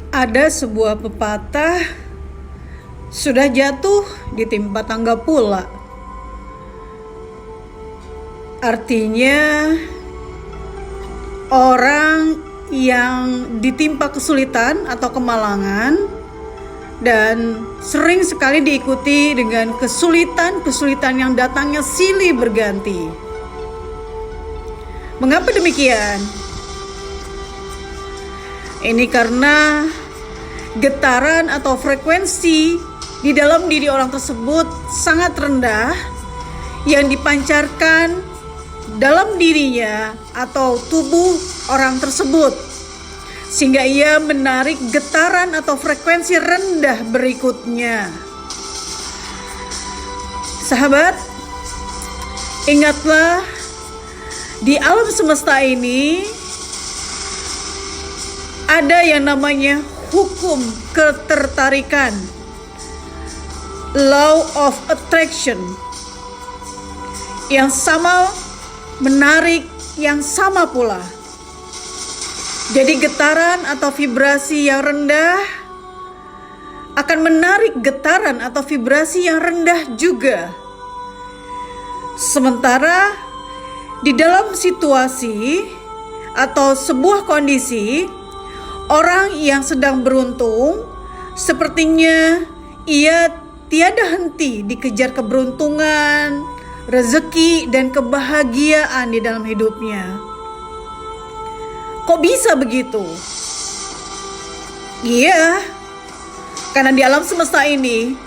Ada sebuah pepatah, sudah jatuh ditimpa tangga pula. Artinya, orang yang ditimpa kesulitan atau kemalangan dan sering sekali diikuti dengan kesulitan-kesulitan yang datangnya silih berganti. Mengapa demikian? Ini karena getaran atau frekuensi di dalam diri orang tersebut sangat rendah yang dipancarkan dalam dirinya atau tubuh orang tersebut, sehingga ia menarik getaran atau frekuensi rendah berikutnya. Sahabat, ingatlah, di alam semesta ini ada yang namanya hukum ketertarikan, law of attraction, yang sama menarik yang sama pula. Jadi getaran atau vibrasi yang rendah akan menarik getaran atau vibrasi yang rendah juga. Sementara di dalam situasi atau sebuah kondisi, orang yang sedang beruntung sepertinya ia tiada henti dikejar keberuntungan, rezeki, dan kebahagiaan di dalam hidupnya. Kok bisa begitu? Iya, karena di alam semesta ini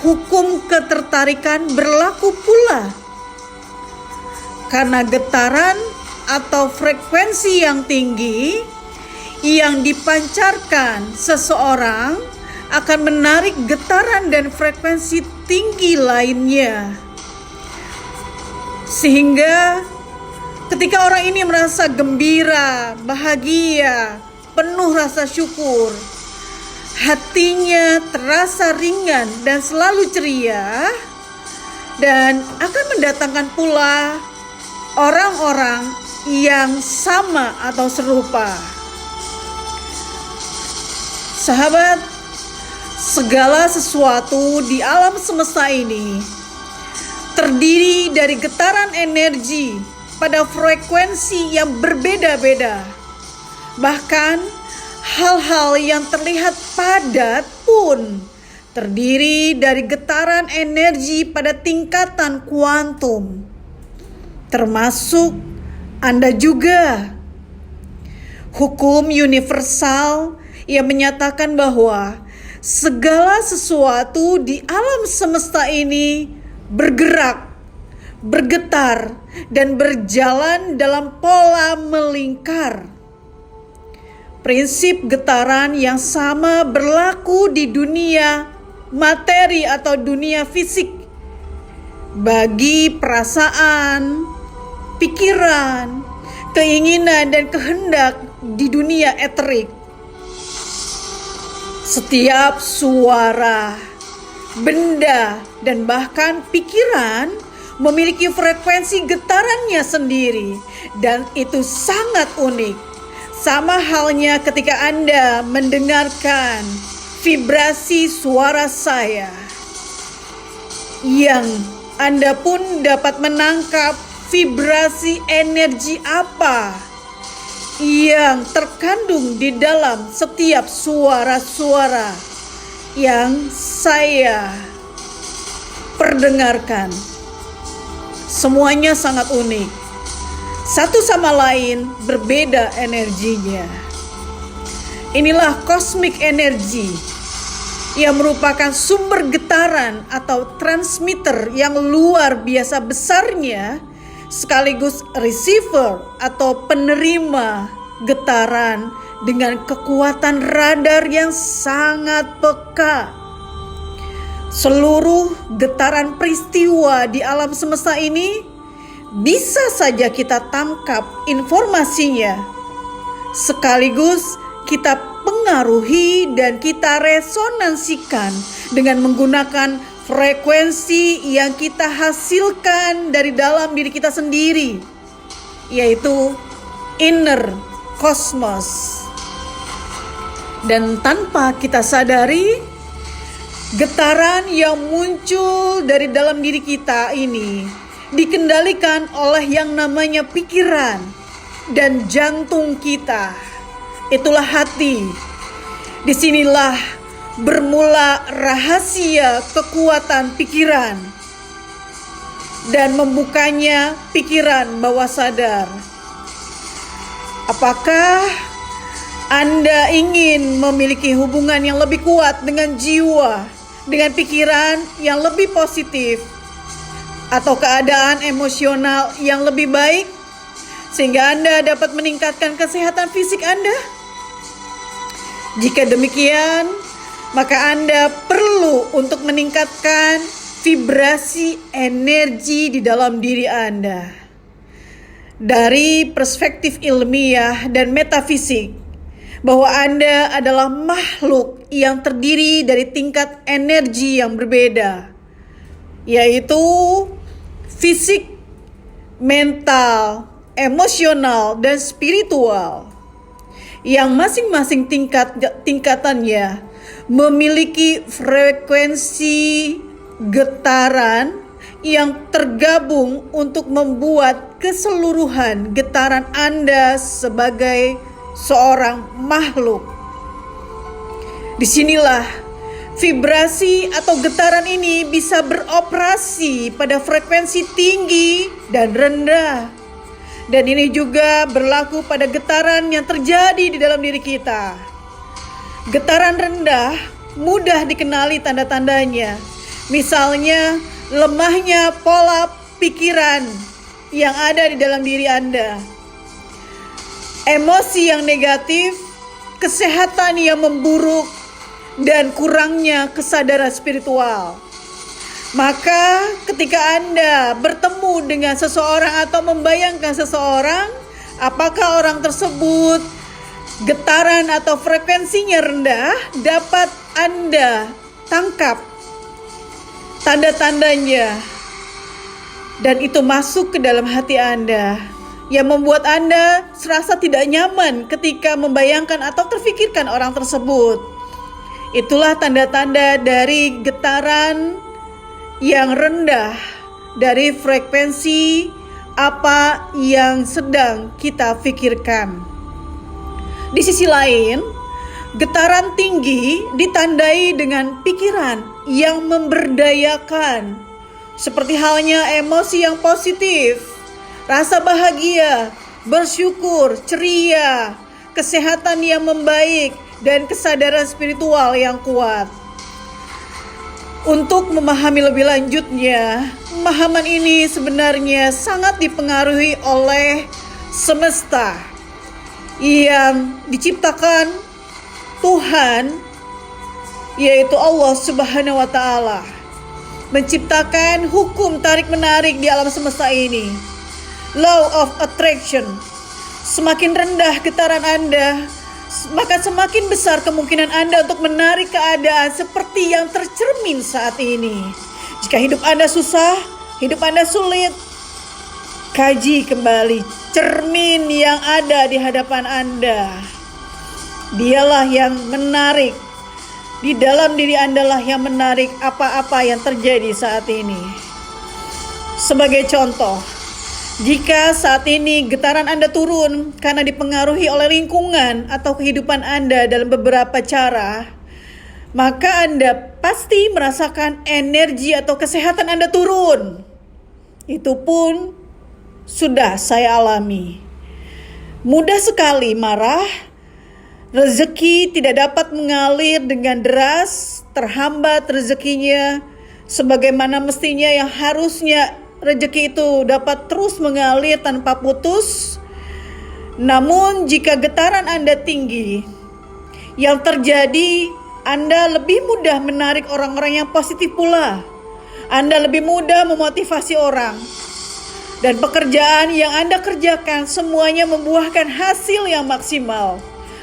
hukum ketertarikan berlaku pula. Karena getaran atau frekuensi yang tinggi yang dipancarkan seseorang akan menarik getaran dan frekuensi tinggi lainnya. Sehingga ketika orang ini merasa gembira, bahagia, penuh rasa syukur, hatinya terasa ringan dan selalu ceria, dan akan mendatangkan pula orang-orang yang sama atau serupa. Sahabat, segala sesuatu di alam semesta ini terdiri dari getaran energi pada frekuensi yang berbeda-beda. Bahkan hal-hal yang terlihat padat pun terdiri dari getaran energi pada tingkatan kuantum. Termasuk Anda juga. Hukum universal yang menyatakan bahwa segala sesuatu di alam semesta ini bergerak, bergetar, dan berjalan dalam pola melingkar. Prinsip getaran yang sama berlaku di dunia materi atau dunia fisik bagi perasaan, pikiran, keinginan, dan kehendak di dunia eterik. Setiap suara, benda, dan bahkan pikiran memiliki frekuensi getarannya sendiri, dan itu sangat unik. Sama halnya ketika Anda mendengarkan vibrasi suara saya, yang Anda pun dapat menangkap vibrasi energi apa yang terkandung di dalam setiap suara-suara yang saya perdengarkan. Semuanya sangat unik, satu sama lain berbeda energinya. Inilah cosmic energy yang merupakan sumber getaran atau transmitter yang luar biasa besarnya, sekaligus receiver atau penerima getaran dengan kekuatan radar yang sangat peka. Seluruh getaran peristiwa di alam semesta ini bisa saja kita tangkap informasinya, sekaligus kita pengaruhi dan kita resonansikan dengan menggunakan frekuensi yang kita hasilkan dari dalam diri kita sendiri, yaitu inner cosmos. Dan tanpa kita sadari, getaran yang muncul dari dalam diri kita ini dikendalikan oleh yang namanya pikiran dan jantung kita. Itulah hati. Disinilah bermula rahasia kekuatan pikiran dan membukanya pikiran bawah sadar. Apakah Anda ingin memiliki hubungan yang lebih kuat dengan jiwa, dengan pikiran yang lebih positif, atau keadaan emosional yang lebih baik, sehingga Anda dapat meningkatkan kesehatan fisik Anda? Jika demikian, maka Anda perlu untuk meningkatkan vibrasi energi di dalam diri Anda. Dari perspektif ilmiah dan metafisik, bahwa Anda adalah makhluk yang terdiri dari tingkat energi yang berbeda, yaitu fisik, mental, emosional, dan spiritual, yang masing-masing tingkatannya memiliki frekuensi getaran yang tergabung untuk membuat keseluruhan getaran Anda sebagai seorang makhluk. Disinilah vibrasi atau getaran ini bisa beroperasi pada frekuensi tinggi dan rendah. Dan ini juga berlaku pada getaran yang terjadi di dalam diri kita. Getaran rendah mudah dikenali tanda-tandanya. Misalnya lemahnya pola pikiran yang ada di dalam diri Anda, emosi yang negatif, kesehatan yang memburuk, dan kurangnya kesadaran spiritual. Maka ketika Anda bertemu dengan seseorang atau membayangkan seseorang, apakah orang tersebut getaran atau frekuensinya rendah, dapat Anda tangkap tanda-tandanya, dan itu masuk ke dalam hati Anda, yang membuat Anda serasa tidak nyaman ketika membayangkan atau terfikirkan orang tersebut. Itulah tanda-tanda dari getaran yang rendah, dari frekuensi apa yang sedang kita pikirkan. Di sisi lain, getaran tinggi ditandai dengan pikiran yang memberdayakan, seperti halnya emosi yang positif, rasa bahagia, bersyukur, ceria, kesehatan yang membaik, dan kesadaran spiritual yang kuat. Untuk memahami lebih lanjutnya, pemahaman ini sebenarnya sangat dipengaruhi oleh semesta yang diciptakan Tuhan, yaitu Allah Subhanahu wa Ta'ala, menciptakan hukum tarik-menarik di alam semesta ini. Law of attraction. Semakin rendah getaran Anda, maka semakin besar kemungkinan Anda untuk menarik keadaan seperti yang tercermin saat ini. Jika hidup Anda susah, hidup Anda sulit, kaji kembali cermin yang ada di hadapan Anda. Dialah yang menarik, di dalam diri Anda lah yang menarik apa-apa yang terjadi saat ini. Sebagai contoh, jika saat ini getaran Anda turun karena dipengaruhi oleh lingkungan atau kehidupan Anda dalam beberapa cara, maka Anda pasti merasakan energi atau kesehatan Anda turun. Itu pun sudah saya alami. Mudah sekali marah, rezeki tidak dapat mengalir dengan deras, terhambat rezekinya sebagaimana mestinya, yang harusnya rezeki itu dapat terus mengalir tanpa putus. Namun jika getaran Anda tinggi, yang terjadi Anda lebih mudah menarik orang-orang yang positif pula. Anda lebih mudah memotivasi orang. Dan pekerjaan yang Anda kerjakan semuanya membuahkan hasil yang maksimal,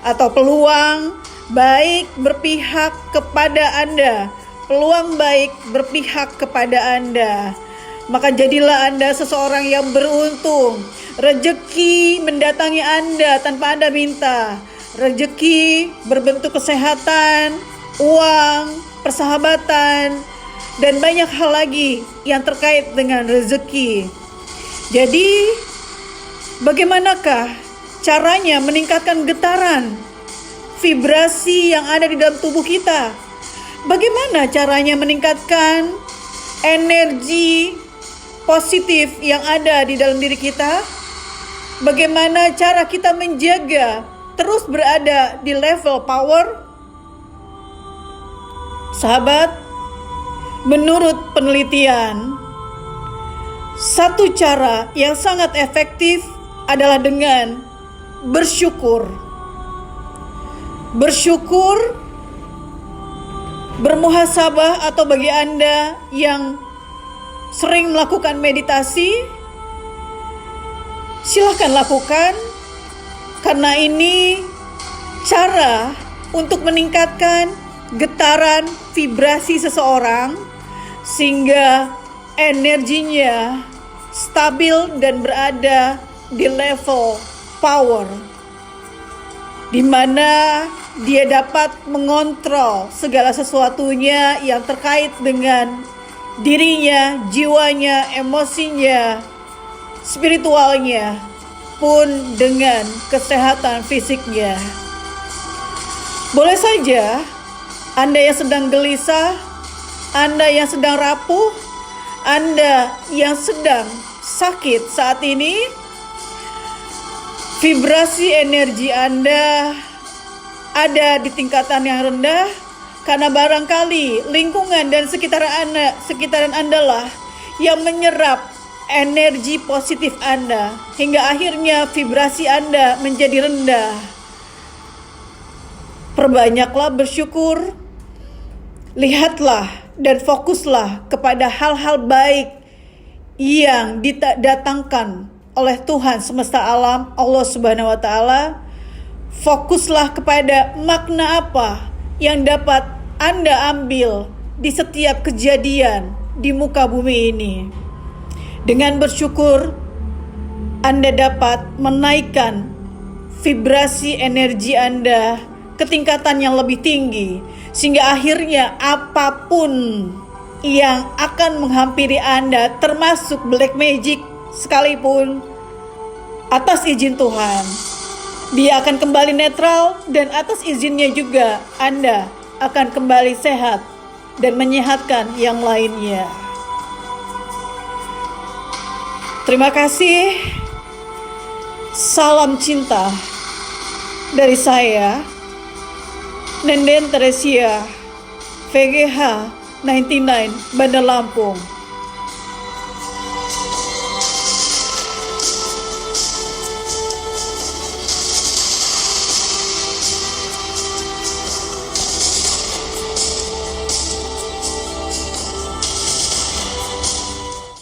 atau peluang baik berpihak kepada Anda, peluang baik berpihak kepada Anda. Maka jadilah Anda seseorang yang beruntung. Rezeki mendatangi Anda tanpa Anda minta. rezeki berbentuk kesehatan, uang, persahabatan, dan banyak hal lagi yang terkait dengan rezeki. Jadi, bagaimanakah caranya meningkatkan getaran vibrasi yang ada di dalam tubuh kita? Bagaimana caranya meningkatkan energi positif yang ada di dalam diri kita? Bagaimana cara kita menjaga terus berada di level power? Sahabat, menurut penelitian, satu cara yang sangat efektif adalah dengan bersyukur. Bersyukur, bermuhasabah, atau bagi Anda yang sering melakukan meditasi, silahkan lakukan, karena ini cara untuk meningkatkan getaran vibrasi seseorang sehingga energinya stabil dan berada di level power, di mana dia dapat mengontrol segala sesuatunya yang terkait dengan dirinya, jiwanya, emosinya, spiritualnya, pun dengan kesehatan fisiknya. Boleh saja Anda yang sedang gelisah, Anda yang sedang rapuh, Anda yang sedang sakit saat ini, vibrasi energi Anda ada di tingkatan yang rendah karena barangkali lingkungan dan sekitaran Anda lah yang menyerap energi positif Anda hingga akhirnya vibrasi Anda menjadi rendah. Perbanyaklah bersyukur, lihatlah dan fokuslah kepada hal-hal baik yang didatangkan oleh Tuhan semesta alam, Allah Subhanahu wa Ta'ala. Fokuslah kepada makna apa yang dapat Anda ambil di setiap kejadian di muka bumi ini. Dengan bersyukur, Anda dapat menaikkan vibrasi energi Anda ke tingkatan yang lebih tinggi, sehingga akhirnya apapun yang akan menghampiri Anda, termasuk black magic sekalipun, atas izin Tuhan, dia akan kembali netral, dan atas izinnya juga Anda akan kembali sehat dan menyehatkan yang lainnya. Terima kasih. Salam cinta dari saya, Nenden Teresia, VGH 99, Bandar Lampung.